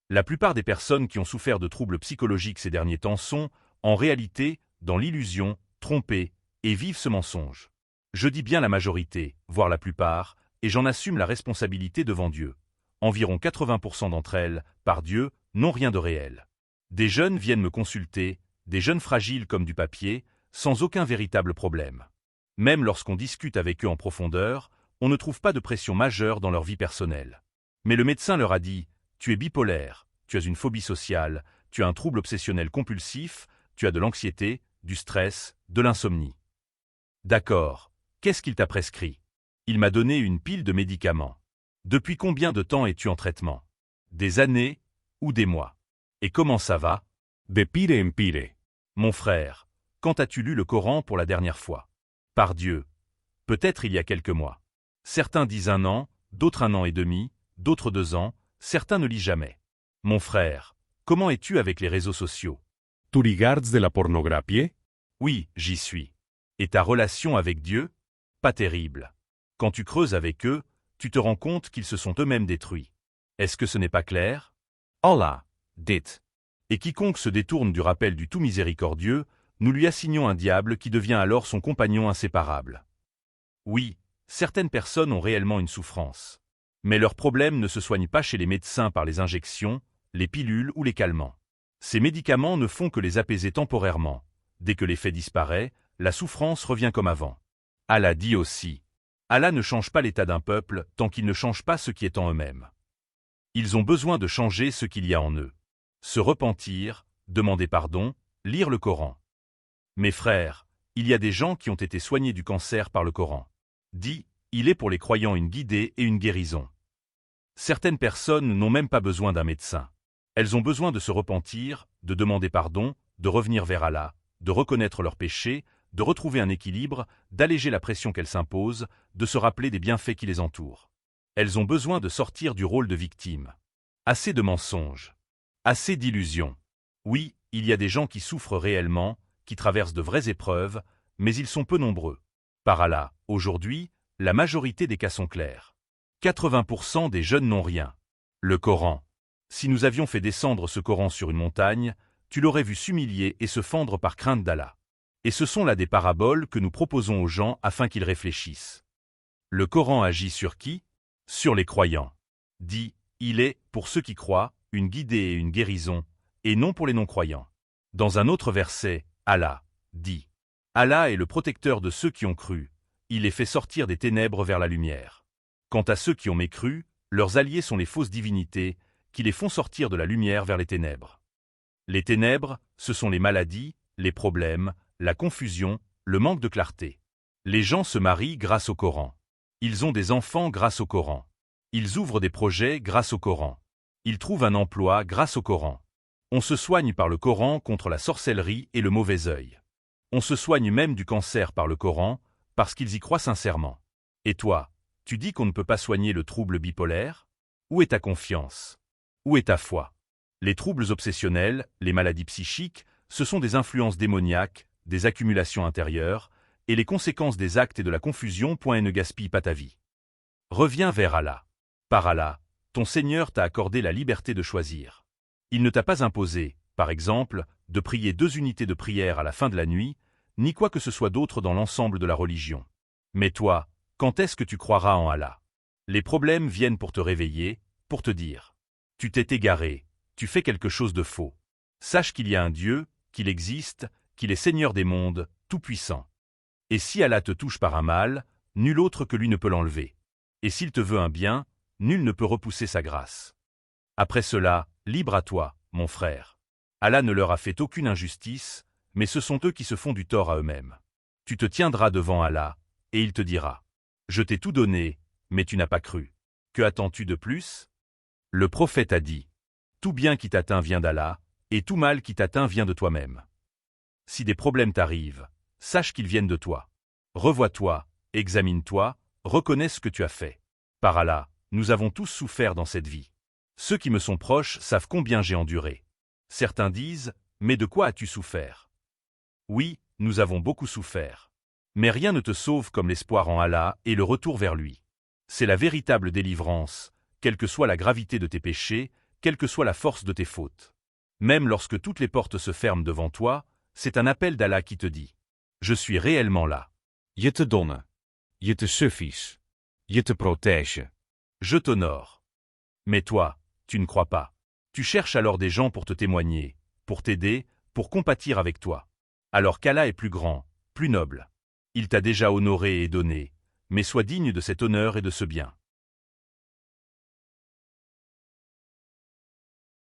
La plupart des personnes qui ont souffert de troubles psychologiques ces derniers temps sont, en réalité, dans l'illusion, trompées, et vivent ce mensonge. Je dis bien la majorité, voire la plupart, et j'en assume la responsabilité devant Dieu. Environ 80% d'entre elles, par Dieu, n'ont rien de réel. Des jeunes viennent me consulter, des jeunes fragiles comme du papier, sans aucun véritable problème. Même lorsqu'on discute avec eux en profondeur, on ne trouve pas de pression majeure dans leur vie personnelle. Mais le médecin leur a dit « Tu es bipolaire, tu as une phobie sociale, tu as un trouble obsessionnel compulsif, tu as de l'anxiété, du stress, de l'insomnie. » D'accord, qu'est-ce qu'il t'a prescrit? Il m'a donné une pile de médicaments. Depuis combien de temps es-tu en traitement? Des années ou des mois? Et comment ça va? De pire en pire. Mon frère, quand as-tu lu le Coran pour la dernière fois? Par Dieu. Peut-être il y a quelques mois. Certains disent 1 an, d'autres 1 an et demi, d'autres 2 ans, certains ne lisent jamais. Mon frère, comment es-tu avec les réseaux sociaux? Tu regardes de la pornographie? Oui, j'y suis. Et ta relation avec Dieu? Pas terrible. Quand tu creuses avec eux, tu te rends compte qu'ils se sont eux-mêmes détruits. Est-ce que ce n'est pas clair? Allah, dit. Et quiconque se détourne du rappel du tout miséricordieux, nous lui assignons un diable qui devient alors son compagnon inséparable. Oui, certaines personnes ont réellement une souffrance. Mais leurs problèmes ne se soignent pas chez les médecins par les injections, les pilules ou les calmants. Ces médicaments ne font que les apaiser temporairement. Dès que l'effet disparaît, la souffrance revient comme avant. Allah dit aussi. Allah ne change pas l'état d'un peuple tant qu'il ne change pas ce qui est en eux-mêmes. Ils ont besoin de changer ce qu'il y a en eux. Se repentir, demander pardon, lire le Coran. Mes frères, il y a des gens qui ont été soignés du cancer par le Coran. Dit, il est pour les croyants une guidée et une guérison. Certaines personnes n'ont même pas besoin d'un médecin. Elles ont besoin de se repentir, de demander pardon, de revenir vers Allah, de reconnaître leurs péchés, de retrouver un équilibre, d'alléger la pression qu'elles s'imposent, de se rappeler des bienfaits qui les entourent. Elles ont besoin de sortir du rôle de victime. Assez de mensonges. Assez d'illusions. Oui, il y a des gens qui souffrent réellement, qui traversent de vraies épreuves, mais ils sont peu nombreux. Par Allah, aujourd'hui, la majorité des cas sont clairs. 80% des jeunes n'ont rien. Le Coran. Si nous avions fait descendre ce Coran sur une montagne, tu l'aurais vu s'humilier et se fendre par crainte d'Allah. Et ce sont là des paraboles que nous proposons aux gens afin qu'ils réfléchissent. Le Coran agit sur qui? Sur les croyants. Dit, il est, pour ceux qui croient, une guidée et une guérison, et non pour les non-croyants. Dans un autre verset, Allah dit, Allah est le protecteur de ceux qui ont cru, il les fait sortir des ténèbres vers la lumière. Quant à ceux qui ont mécru, leurs alliés sont les fausses divinités, qui les font sortir de la lumière vers les ténèbres. Les ténèbres, ce sont les maladies, les problèmes, la confusion, le manque de clarté. Les gens se marient grâce au Coran. Ils ont des enfants grâce au Coran. Ils ouvrent des projets grâce au Coran. Ils trouvent un emploi grâce au Coran. On se soigne par le Coran contre la sorcellerie et le mauvais œil. On se soigne même du cancer par le Coran, parce qu'ils y croient sincèrement. Et toi, tu dis qu'on ne peut pas soigner le trouble bipolaire? Où est ta confiance? Où est ta foi? Les troubles obsessionnels, les maladies psychiques, ce sont des influences démoniaques, des accumulations intérieures, et les conséquences des actes et de la confusion. Et ne gaspille pas ta vie. Reviens vers Allah. Par Allah, ton Seigneur t'a accordé la liberté de choisir. Il ne t'a pas imposé, par exemple, de prier 2 unités de prière à la fin de la nuit, ni quoi que ce soit d'autre dans l'ensemble de la religion. Mais toi, quand est-ce que tu croiras en Allah? Les problèmes viennent pour te réveiller, pour te dire. Tu t'es égaré, tu fais quelque chose de faux. Sache qu'il y a un Dieu, qu'il existe, qu'il est Seigneur des mondes, tout-puissant. Et si Allah te touche par un mal, nul autre que lui ne peut l'enlever. Et s'il te veut un bien, nul ne peut repousser sa grâce. Après cela, libre à toi, mon frère. Allah ne leur a fait aucune injustice, mais ce sont eux qui se font du tort à eux-mêmes. Tu te tiendras devant Allah, et il te dira. Je t'ai tout donné, mais tu n'as pas cru. Que attends-tu de plus? Le prophète a dit. Tout bien qui t'atteint vient d'Allah, et tout mal qui t'atteint vient de toi-même. Si des problèmes t'arrivent, sache qu'ils viennent de toi. Revois-toi, examine-toi, reconnais ce que tu as fait. Par Allah, nous avons tous souffert dans cette vie. Ceux qui me sont proches savent combien j'ai enduré. Certains disent, mais de quoi as-tu souffert? Oui, nous avons beaucoup souffert. Mais rien ne te sauve comme l'espoir en Allah et le retour vers lui. C'est la véritable délivrance, quelle que soit la gravité de tes péchés, quelle que soit la force de tes fautes. Même lorsque toutes les portes se ferment devant toi, c'est un appel d'Allah qui te dit « Je suis réellement là. Je te donne. Je te suffis. Je te protège. Je t'honore. » Mais toi, tu ne crois pas. Tu cherches alors des gens pour te témoigner, pour t'aider, pour compatir avec toi. Alors qu'Allah est plus grand, plus noble. Il t'a déjà honoré et donné, mais sois digne de cet honneur et de ce bien.